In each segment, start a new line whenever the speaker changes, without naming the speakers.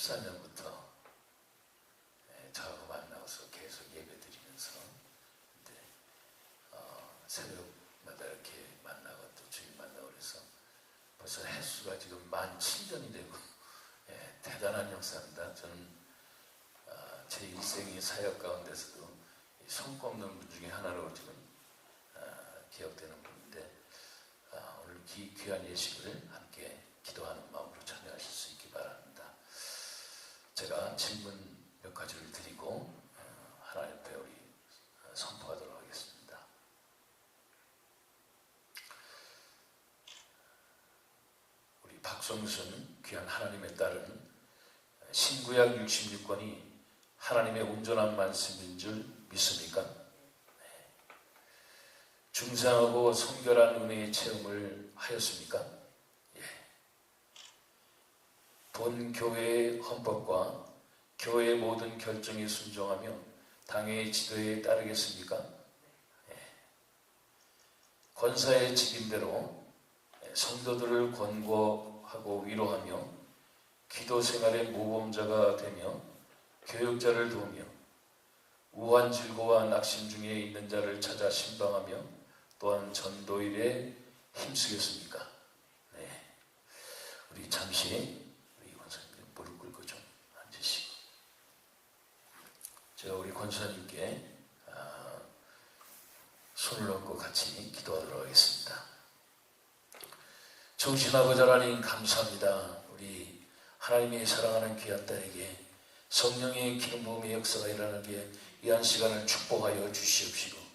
14년부터 저하고 만나서 계속 예배드리면서 새벽마다 이렇게 만나고 또 주일 만나고 그래서 벌써 횟수가 지금 17년이 되고 대단한 역사입니다. 저는 제 일생의 사역 가운데서도 손꼽는 분 중에 하나로 지금 기억되는 분인데 오늘 귀한 예식을 함께 기도하는 마음으로 참여하실 수 있기 바랍니다. 제가 질문 몇 가지를 드리고 하나님 앞에 우리 선포하도록 하겠습니다. 우리 박성순 귀한 하나님의 딸은 신구약 66권이 하나님의 온전한 말씀인 줄 믿습니까? 중상하고 성결한 은혜의 체험을 하였습니까? 예. 본 교회의 헌법과 교회의 모든 결정에 순종하며 당회의 지도에 따르겠습니까? 예. 권사의 직임대로 성도들을 권고하고 위로하며 기도 생활의 모범자가 되며 교육자를 도우며 우한 질고와 낙심 중에 있는 자를 찾아 신방하며 또한 전도일에 힘쓰겠습니까? 네. 우리 잠시 우리 권사님들 무릎 꿇고 좀 앉으시고 제가 우리 권사님께 손을 얹고 같이 기도하도록 하겠습니다. 좋으신 아버지 하나님 감사합니다. 우리 하나님이 사랑하는 귀한 딸에게 성령의 기름 부음의 역사가 일어나게 이한 시간을 축복하여 주시옵시고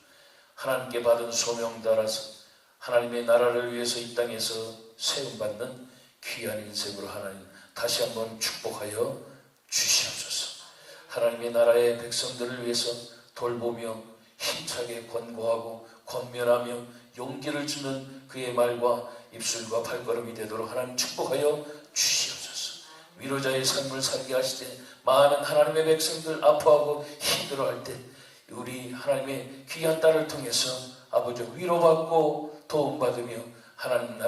하나님께 받은 소명 따라서 하나님의 나라를 위해서 이 땅에서 세움받는 귀한 인생으로 하나님 다시 한번 축복하여 주시옵소서. 하나님의 나라의 백성들을 위해서 돌보며 힘차게 권고하고 권면하며 용기를 주는 그의 말과 입술과 발걸음이 되도록 하나님 축복하여 주시옵소서. 위로자의 삶을 살게 하시되 많은 하나님의 백성들 아파하고 힘들어할 때 우리 하나님의 귀한 딸을 통해서 아버지 위로받고 도움받으며 하나님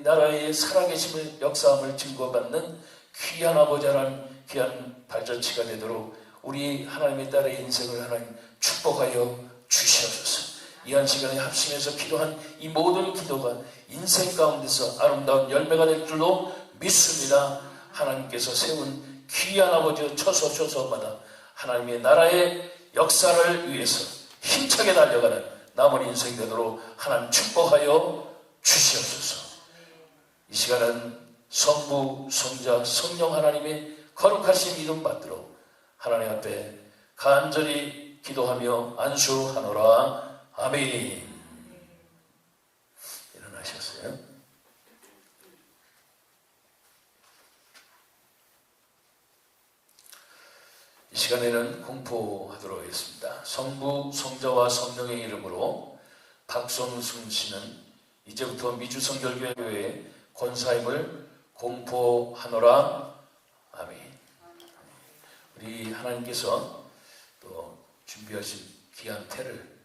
나라의 살아계심을 역사함을 증거받는 귀한 아버지라는 귀한 발자취가 되도록 우리 하나님의 딸의 인생을 하나님 축복하여 주시옵소서. 이한 시간에 합심해서 기도한 이 모든 기도가 인생 가운데서 아름다운 열매가 될 줄로 믿습니다. 하나님께서 세운 귀한 아버지 처소마다 하나님의 나라의 역사를 위해서 힘차게 달려가는 남은 인생 되도록 하나님 축복하여 주시옵소서. 이 시간은 성부, 성자, 성령 하나님의 거룩하신 이름 받도록 하나님 앞에 간절히 기도하며 안수하노라. 아멘. 일어나셨어요? 이 시간에는 공포하도록 하겠습니다. 성부, 성자와 성령의 이름으로 박성순 씨는 이제부터 미주성결교회의 권사임을 공포하노라. 아멘. 우리 하나님께서 또 준비하신 귀한 태를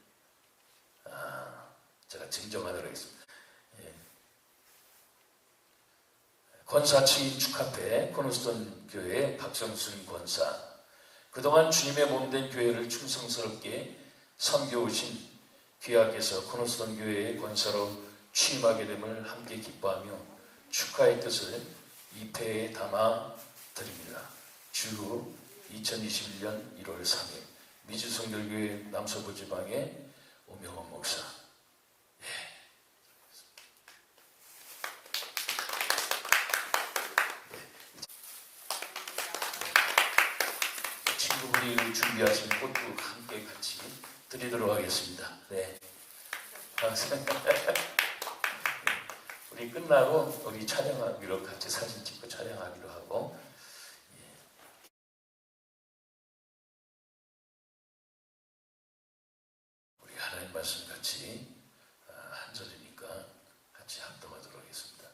제가 증정하도록 하겠습니다. 권사칭 축하패 코너스톤 교회 박성순 권사, 그동안 주님의 몸된 교회를 충성스럽게 섬겨오신 귀하께서 코너스톤 교회의 권사로 취임하게 됨을 함께 기뻐하며 축하의 뜻을 이 패에 담아 드립니다. 주 2021년 1월 3일 미주성결교회 남서부 지방의 오명원 목사. 친구분이 준비하신 꽃도 함께 같이 드리도록 하겠습니다. 네. 우리 끝나고 우리 촬영하기로 같이 사진 찍고 촬영하기로 하고 우리 하나님 말씀 같이 한 절이니까 같이 합동하도록 하겠습니다.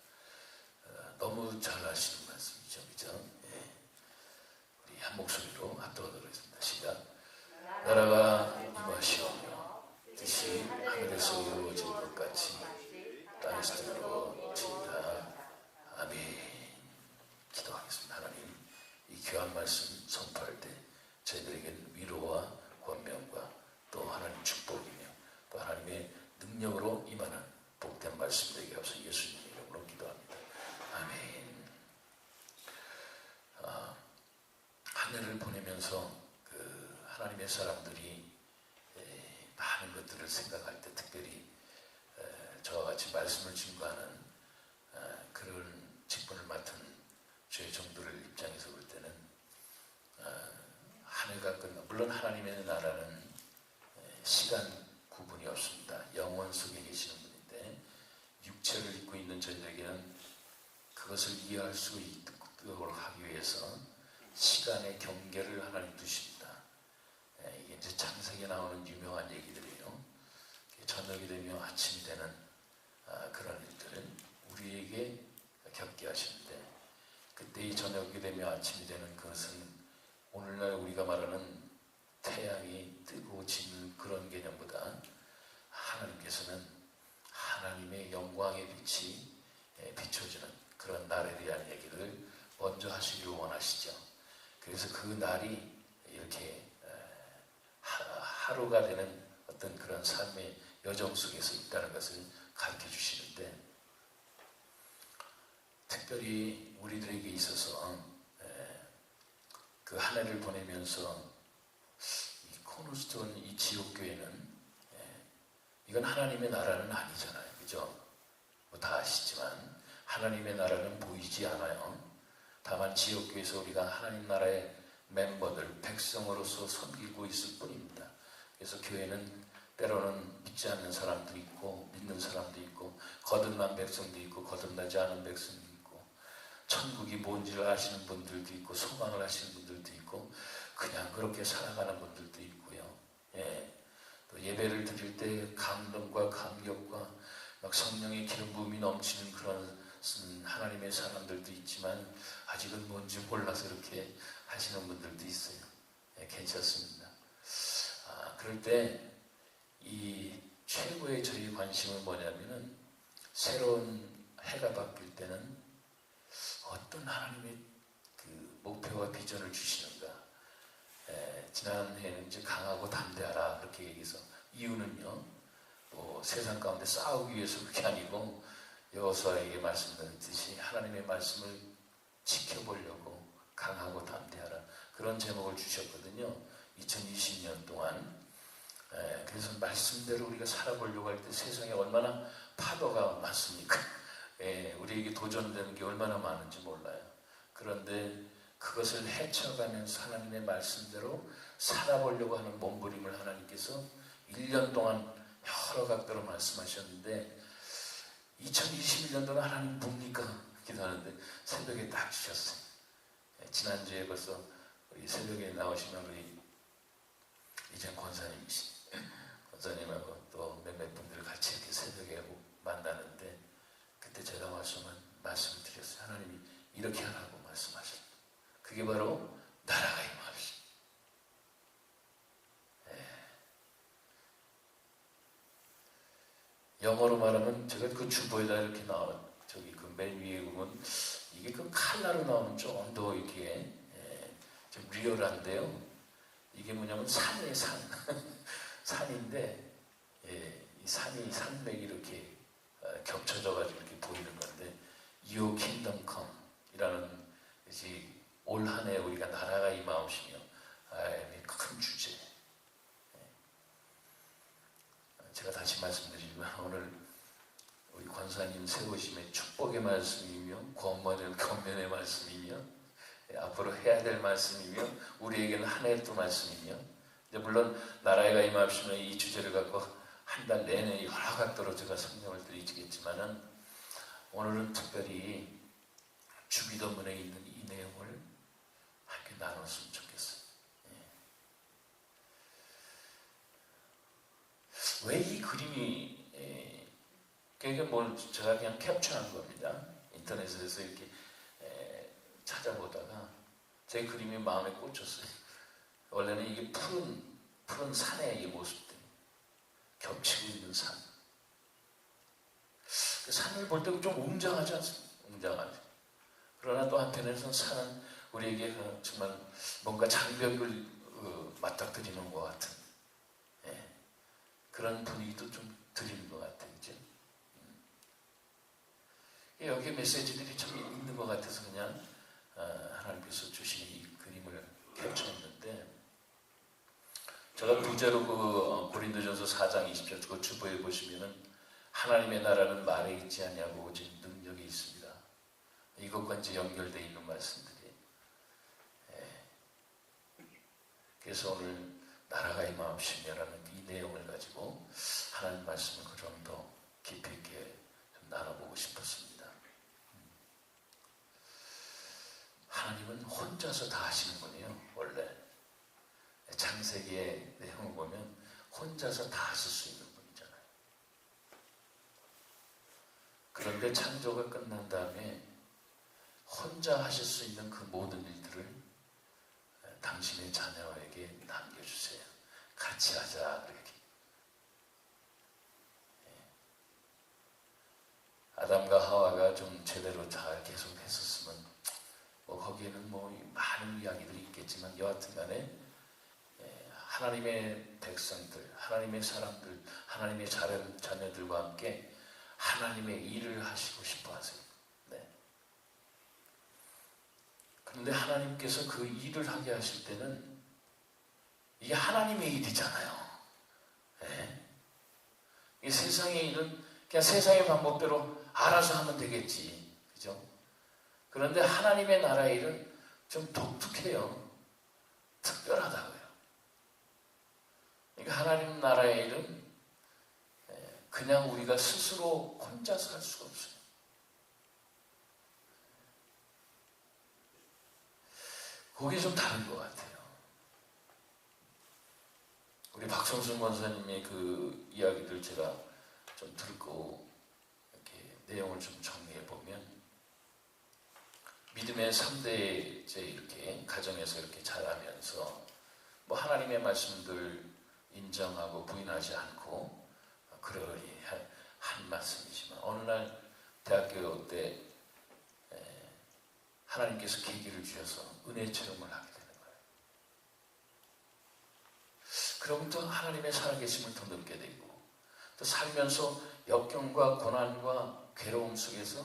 너무 잘 아시는 말씀이죠, 그죠? 우리 한 목소리로 합동하도록 하겠습니다. 시작. 나라가 임하시오며 뜻이 하늘에서 이루어진 것 같이 땅에서 이루어진다. 아멘. 기도하겠습니다. 하나님 하나님의 사람들이 많은 것들을 생각할 때 특별히 저와 같이 말씀을 증거하는 그런 직분을 맡은 주의 종들을 입장에서 볼 때는 한 해가 끝나 물론 하나님의 나라는 시간 구분이 없습니다. 영원 속에 계시는 분인데 육체를 입고 있는 저희에게는 그것을 이해할 수 있도록 하기 위해서 시간의 경계를 하나님 두십니다. 이게 이제 창세기에 나오는 유명한 얘기들이에요. 저녁이 되며 아침이 되는 그런 일들은 우리에게 겪게 하시는데 그때 이 저녁이 되며 아침이 되는 그것은 오늘날 우리가 말하는 태양이 뜨고 지는 그런 개념보다 하나님께서는 하나님의 영광의 빛이 비춰지는 그런 날에 대한 얘기를 먼저 하시기를 원하시죠. 그래서 그 날이 이렇게 하루가 되는 어떤 그런 삶의 여정 속에서 있다는 것을 가르쳐 주시는데 특별히 우리들에게 있어서 그 한 해를 보내면서 이 코너스톤 이 지옥교회는 이건 하나님의 나라는 아니잖아요. 그죠? 뭐 다 아시지만 하나님의 나라는 보이지 않아요. 다만 지옥교회에서 우리가 하나님 나라의 멤버들, 백성으로서 섬기고 있을 뿐입니다. 그래서 교회는 때로는 믿지 않는 사람도 있고 믿는 사람도 있고 거듭난 백성도 있고 거듭나지 않은 백성도 있고 천국이 뭔지를 아시는 분들도 있고 소망을 하시는 분들도 있고 그냥 그렇게 살아가는 분들도 있고요. 또 예배를 드릴 때 감동과 감격과 막 성령의 기름 부음이 넘치는 그런 하나님의 사람들도 있지만 아직은 뭔지 몰라서 이렇게 하시는 분들도 있어요. 괜찮습니다. 그럴 때 이 최고의 저희 관심은 뭐냐면은 새로운 해가 바뀔 때는 어떤 하나님의 그 목표와 비전을 주시는가. 지난해에는 이제 강하고 담대하라 그렇게 얘기해서 이유는요. 뭐 세상 가운데 싸우기 위해서 그게 아니고 여호수아에게 말씀드렸듯이 하나님의 말씀을 지켜보려고 강하고 담대하라 그런 제목을 주셨거든요. 2020년 동안. 그래서 말씀대로 우리가 살아보려고 할 때 세상에 얼마나 파도가 많습니까? 우리에게 도전되는 게 얼마나 많은지 몰라요. 그런데 그것을 헤쳐가면서 하나님의 말씀대로 살아보려고 하는 몸부림을 하나님께서 1년 동안 여러 각도로 말씀하셨는데 2021년도는 하나님 뭡니까? 기도하는데 새벽에 딱 주셨어요. 지난주에 벌써 우리 새벽에 나오시면 우리 이전 권사님이시 권사님하고 또 몇몇 분들 같이 이렇게 새벽에 만나는데 그때 제가 말씀을 드렸어요. 하나님이 이렇게 하라고 말씀하셨어요. 그게 바로 나라가 임하시. 영어로 말하면 제가 그 주보에다 이렇게 나와 저기 그 맨 위에 보면 이게 그 칼라로 나오면 좀 더 이렇게 좀 리얼한데요. 이게 뭐냐면 산이에요, 산. 산인데 이 산이 산맥이 이렇게 겹쳐져가지고 이렇게 보이는 건데 Your Kingdom Come 이라는 올 한 해 우리가 나라가 임하오시며 큰 주제. 제가 다시 말씀드리지만 오늘 우리 권사님 세우심의 축복의 말씀이며 권면의 말씀이며 앞으로 해야 될 말씀이며 우리에게는 한 해 또 말씀이며 물론 나라가 임하시면 이 주제를 갖고 한 달 내내 여러 각도로 제가 설명을 드리겠지만은 오늘은 특별히 주기도문에 있는 이 내용을 함께 나눴으면 좋겠어요. 왜 이 그림이 그게 뭘 제가 그냥 캡처한 겁니다. 인터넷에서 이렇게 찾아보다가 제 그림이 마음에 꽂혔어요. 원래는 이게 푸른 산의 이 모습들 겹치고 있는 산. 그 산을 볼 때 좀 웅장하지 않습니까? 웅장하죠. 그러나 또 한편에서는 산은 우리에게 정말 뭔가 장벽을 맞닥뜨리는 것 같은 그런 분위기도 좀 드리는 것 같아요. 그죠? 여기에 메시지들이 참 있는 것 같아서 그냥 하나님께서 주신 이 그림을 캡처했는데 제가 둘째로 고린도전서 4장 20절 그 주보에 보시면은 하나님의 나라는 말에 있지 아니하고 오직 능력이 있습니다. 이것과 이제 연결되어 있는 말씀들이. 그래서 오늘 나라가 임하옵시며라는 이 내용을 가지고 하나님 말씀을 좀 더 깊이 있게 좀 나눠보고 싶었습니다. 하나님은 혼자서 다 하시는 분이에요. 원래 창세기의 내용을 보면 혼자서 다 하실 수 있는 분이잖아요. 그런데 창조가 끝난 다음에 혼자 하실 수 있는 그 모든 일들을 당신의 자녀에게 남겨주세요. 같이 하자. 그렇게. 아담과 하와가 좀 제대로 잘 계속 했었으면 거기에는 많은 이야기들이 있겠지만 여하튼 간에 하나님의 백성들, 하나님의 사람들, 하나님의 자녀들과 함께 하나님의 일을 하시고 싶어 하세요. 네. 그런데 하나님께서 그 일을 하게 하실 때는 이게 하나님의 일이잖아요. 네. 이 세상의 일은 그냥 세상의 방법대로 알아서 하면 되겠지. 그죠? 그런데 하나님의 나라의 일은 좀 독특해요. 특별하다고요. 그러니까 하나님 나라의 일은 그냥 우리가 스스로 혼자서 할 수가 없어요. 그게 좀 다른 것 같아요. 우리 박성순 권사님의 그 이야기들 제가 좀 듣고 이렇게 내용을 좀 정리해 보면 믿음의 3대 이제 이렇게 가정에서 이렇게 자라면서 하나님의 말씀들 인정하고 부인하지 않고 그러니 한 말씀이지만 어느 날 대학교 때 하나님께서 계기를 주셔서 은혜 체험을 하게 되는 거예요. 그러면부터 하나님의 살아계심을 더 느끼게 되고 또 살면서 역경과 고난과 괴로움 속에서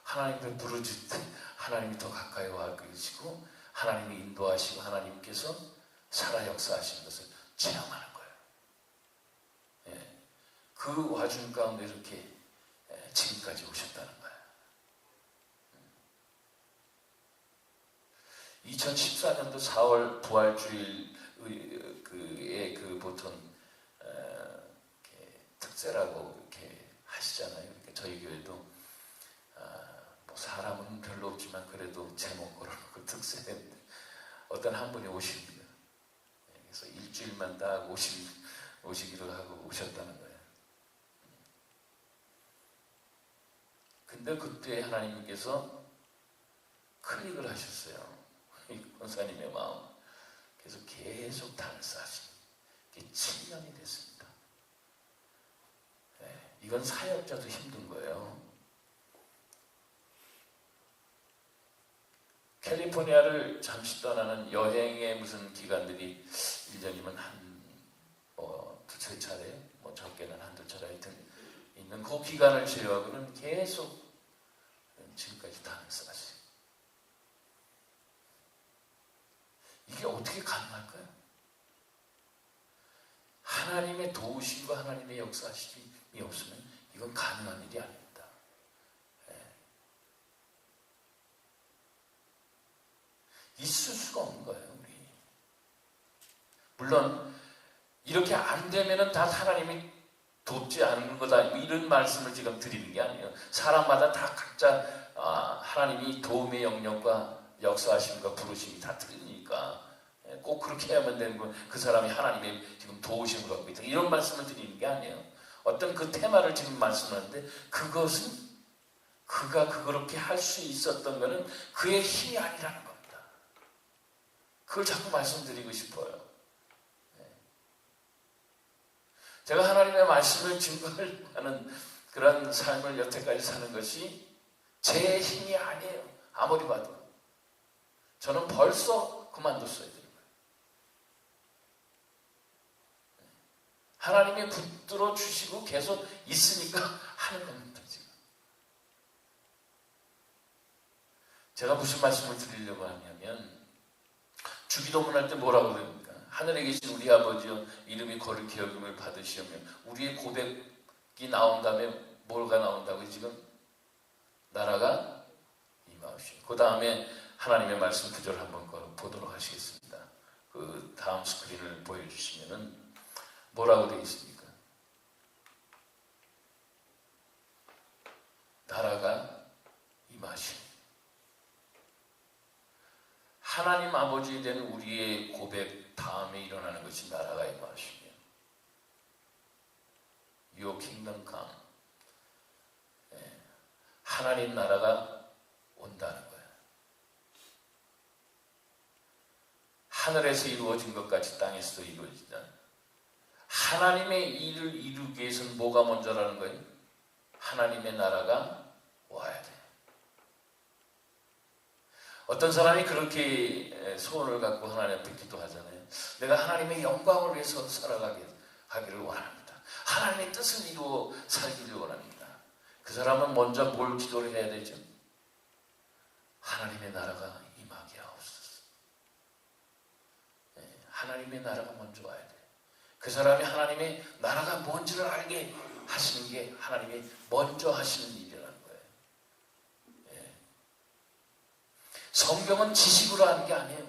하나님을 부르짖을 때 하나님이 더 가까이 와 계시고 하나님이 인도하시고 하나님께서 살아 역사하시는 것을 체험하는 거예요. 그 와중 가운데 이렇게 지금까지 오셨다는 거예요. 2014년도 4월 부활주일의 그 보통 특세라고 이렇게 하시잖아요. 그러니까 저희 교회도 사람은 별로 없지만 그래도 제목 걸어놓고 특세인데 어떤 한 분이 오십니다. 그래서 일주일만 딱 오시기로 하고 오셨다는 거예요. 근데 그때 하나님께서 클릭을 하셨어요. 이 권사님의 마음. 그래서 계속 달사하시니 이게 7년이 됐습니다. 이건 사역자도 힘든 거예요. 캘리포니아를 잠시 떠나는 여행의 무슨 기간들이 1년이면 두세 차례, 적게는 한두 차례 하여튼 있는 그 기간을 제외하고는 계속 지금까지 다녔어요. 이게 어떻게 가능할까요? 하나님의 도우심과 하나님의 역사하심이 없으면 이건 가능한 일이 아닙니다. 있을 수가 없는 거예요, 우리. 물론 이렇게 안 되면은 다 하나님이 돕지 않는 거다 이런 말씀을 지금 드리는 게 아니에요. 사람마다 다 각자 하나님이 도움의 영역과 역사하심과 부르심이 다 틀리니까 꼭 그렇게 해야만 되는 거 그 사람이 하나님의 지금 도우심을 갖고 있다 이런 말씀을 드리는 게 아니에요. 어떤 그 테마를 지금 말씀하는데 그것은 그가 그렇게 할 수 있었던 것은 그의 힘이 아니라는 겁니다. 그걸 자꾸 말씀드리고 싶어요. 제가 하나님의 말씀을 증거하는 그런 삶을 여태까지 사는 것이 제 힘이 아니에요. 아무리 봐도. 저는 벌써 그만뒀어야 돼요. 하나님이 붙들어 주시고 계속 있으니까 하는 겁니다. 지금. 제가 무슨 말씀을 드리려고 하냐면 주기도문 할 때 뭐라고 그럽니까? 하늘에 계신 우리 아버지여 이름이 거룩히 여김을 받으시오며 우리의 고백이 나온 다음에 뭐가 나온다고 지금? 나라가 임하시오. 그 다음에 하나님의 말씀 구절 한번 보도록 하시겠습니다. 그 다음 스크린을 보여주시면은 뭐라고 되어 있습니까? 나라가 임하시오. 하나님 아버지에 대한 우리의 고백 다음에 일어나는 것이 나라가 임하시며 Your kingdom come. 하나님 나라가 온다는 거예요. 하늘에서 이루어진 것까지 땅에서도 이루어지다. 하나님의 일을 이루기 위해서는 뭐가 먼저라는 거예요? 하나님의 나라가 와야 돼. 어떤 사람이 그렇게 소원을 갖고 하나님 앞에 기도하잖아요. 내가 하나님의 영광을 위해서 살아가기를 원합니다. 하나님의 뜻을 이루어 살기를 원합니다. 그 사람은 먼저 뭘 기도를 해야 되죠? 하나님의 나라가 임하게 하옵소서. 하나님의 나라가 먼저 와야 돼. 그 사람이 하나님의 나라가 뭔지를 알게 하시는 게 하나님이 먼저 하시는 일이라는 거예요. 성경은 지식으로 하는 게 아니에요.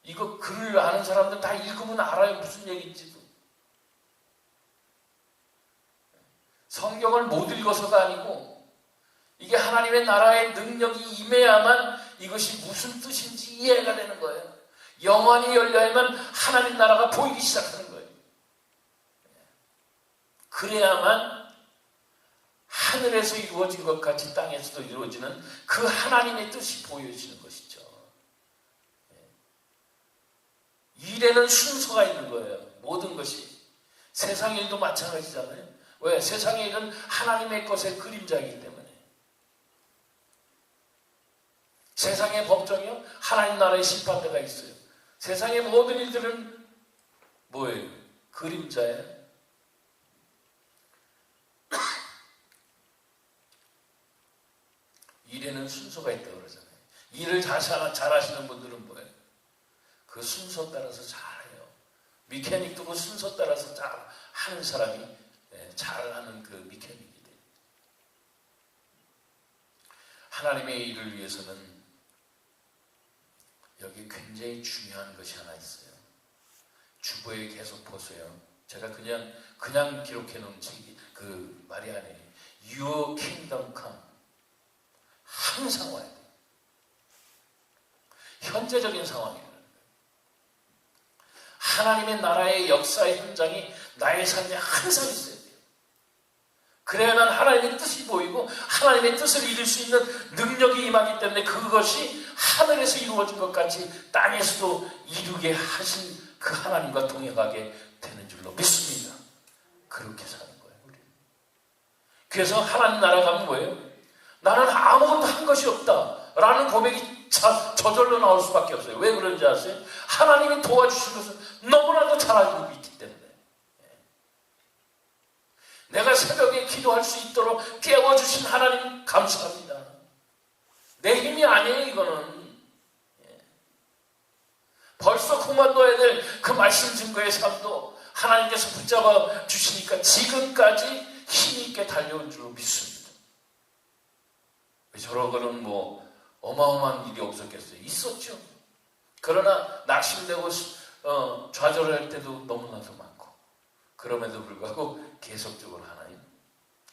이거 글을 아는 사람들 다 읽으면 알아요. 무슨 얘기인지도. 성경을 못 읽어서가 아니고 이게 하나님의 나라의 능력이 임해야만 이것이 무슨 뜻인지 이해가 되는 거예요. 영안이 열려야만 하나님 나라가 보이기 시작하는 거예요. 그래야만 하늘에서 이루어진 것 같이 땅에서도 이루어지는 그 하나님의 뜻이 보여지는 것이죠. 일에는 순서가 있는 거예요. 모든 것이. 세상 일도 마찬가지잖아요. 왜? 세상의 일은 하나님의 것의 그림자이기 때문에. 세상의 법정이요? 하나님 나라의 심판대가 있어요. 세상의 모든 일들은 뭐예요? 그림자예요. 일에는 순서가 있다고 그러잖아요. 일을 잘하시는 분들은 뭐예요? 그 순서 따라서 잘해요. 미케닉도 그 순서 따라서 잘하는 사람이 잘하는 그 미케닉이 돼요. 하나님의 일을 위해서는 여기 굉장히 중요한 것이 하나 있어요. 주보에 계속 보세요. 제가 그냥 기록해 놓은 책이 그 말이 아니에요. Your kingdom come. 항상 와야 돼요. 현재적인 상황이에요. 하나님의 나라의 역사의 현장이 나의 삶에 항상 있어야 돼요. 그래야만 하나님의 뜻이 보이고 하나님의 뜻을 이룰 수 있는 능력이 임하기 때문에 그것이 하늘에서 이루어진 것 같이 땅에서도 이루게 하신 그 하나님과 동행하게 되는 줄로 믿습니다. 그렇게 사는 거예요. 우리. 그래서 하나님 나라가 뭐예요? 나는 아무것도 한 것이 없다 라는 고백이 저절로 나올 수밖에 없어요. 왜 그런지 아세요? 하나님이 도와주신 것을 너무나도 잘 알고 있기 때문에. 내가 새벽에 기도할 수 있도록 깨워주신 하나님 감사합니다. 내 힘이 아니에요. 이거는 벌써 그만둬야 될 그 말씀 증거의 삶도 하나님께서 붙잡아 주시니까 지금까지 힘이 있게 달려온 줄로 믿습니다. 저러고는 뭐 어마어마한 일이 없었겠어요. 있었죠. 그러나 낙심되고 좌절할 때도 너무나도 많고 그럼에도 불구하고 계속적으로 하나님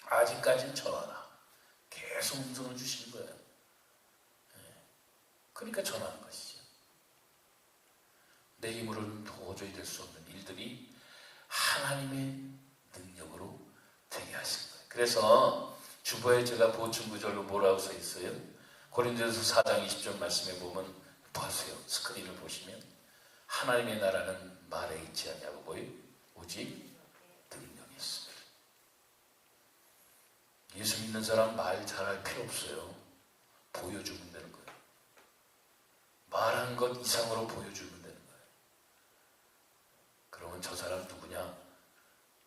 아직까지는 전하라. 계속 음성을 주시는 거예요. 그러니까 전하는 것이죠. 내 힘으로는 도저히 될 수 없는 일들이 하나님의 능력으로 되게 하신 거예요. 그래서 주보에 제가 보충구절로 뭐라고 써 있어요? 고린도전서 4장 20절 말씀에 보면 보세요. 스크린을 보시면 하나님의 나라는 말에 있지 않냐고 보여? 오직 능력이 있습니다. 예수 믿는 사람 말 잘할 필요 없어요. 보여주면 되는 거예요. 말한 것 이상으로 보여주면 되는 거예요. 그러면 저 사람 누구냐?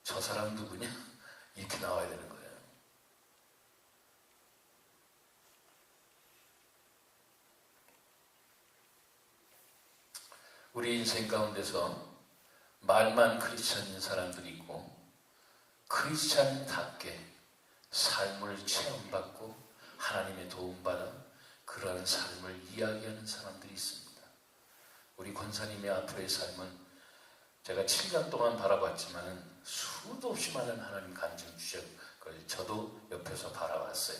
저 사람 누구냐? 이렇게 나와야 되는 거예요. 우리 인생 가운데서 말만 크리스찬인 사람들이 있고 크리스찬답게 삶을 체험받고 하나님의 도움받아 그러한 삶을 이야기하는 사람들이 있습니다. 우리 권사님의 앞으로의 삶은 제가 7년 동안 바라봤지만 수도 없이 많은 하나님 간증 주셨 걸 저도 옆에서 바라봤어요.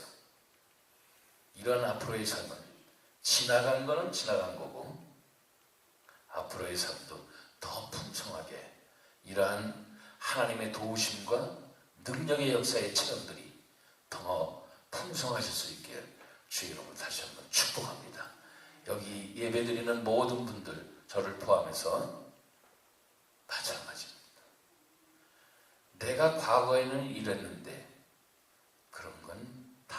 이런 앞으로의 삶은 지나간 거는 지나간 거고 앞으로의 삶도 더 풍성하게 이러한 하나님의 도우심과 능력의 역사의 체험들이 더 풍성하실 수 있게 주 여러분 다시 한번 축복합니다. 여기 예배드리는 모든 분들 저를 포함해서 마찬가지입니다. 내가 과거에는 이랬는데 그런 건 다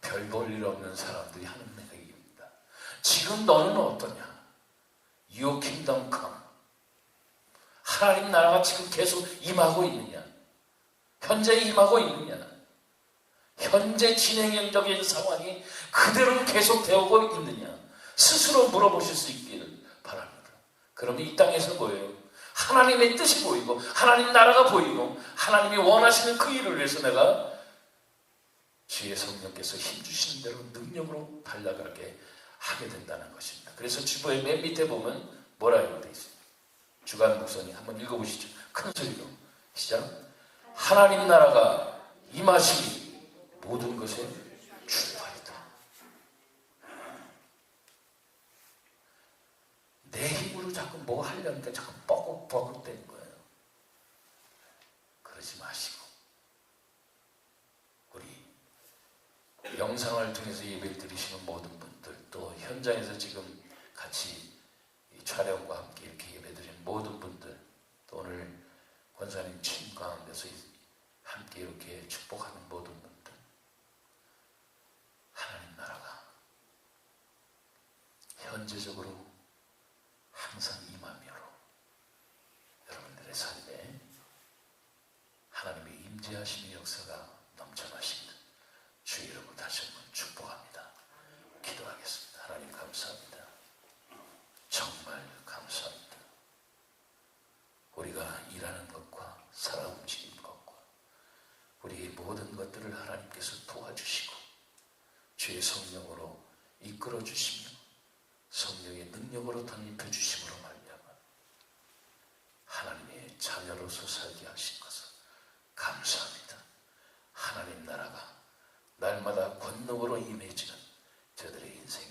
별 볼 일 없는 사람들이 하는 얘기입니다. 지금 너는 어떠냐? Your kingdom come. 하나님 나라가 지금 계속 임하고 있느냐? 현재 임하고 있느냐? 현재 진행형적인 상황이 그대로 계속되고 있느냐? 스스로 물어보실 수 있기를 바랍니다. 그러면 이 땅에서 뭐예요? 하나님의 뜻이 보이고 하나님 나라가 보이고 하나님이 원하시는 그 일을 위해서 내가 주의 성령께서 힘주시는 대로 능력으로 달려가게 하게 된다는 것입니다. 그래서 주보의 맨 밑에 보면 뭐라고 되어 있어요? 주간 목사님 한번 읽어보시죠. 큰 소리로 시작. 하나님 나라가 임하시니 모든 것에 주도하리다. 내 힘으로 자꾸 뭐 하려니까 자꾸 뻐걱뻐걱 되는 거예요. 그러지 마시고 우리 영상을 통해서 예배를 드리시는 모든 분들 또 현장에서 지금 같이 이 촬영과 함께 이렇게 예배드리는 모든 분들 또 오늘 권사님 침 가운데서 함께 이렇게 축복하는 모든 분들 하나님 나라가 현재적으로 항상 임하며로 여러분들의 삶에 하나님의 임재하심의 역사가 넘쳐나시는 주 여러분 다시 한번 축복합니다. 기도하겠습니다. 하나님 감사합니다. 정말 감사합니다. 우리가 일하는 것과 살아 움직이는 것과 우리의 모든 것들을 하나님께서 도와주시고 주의 성령으로 이끌어 주시며 성령의 능력으로 덧입혀 주심으로 말미암아 하나님의 자녀로서 살게 하신 것을 감사합니다. 하나님 나라가 날마다 권능으로 임해지는 저들의 인생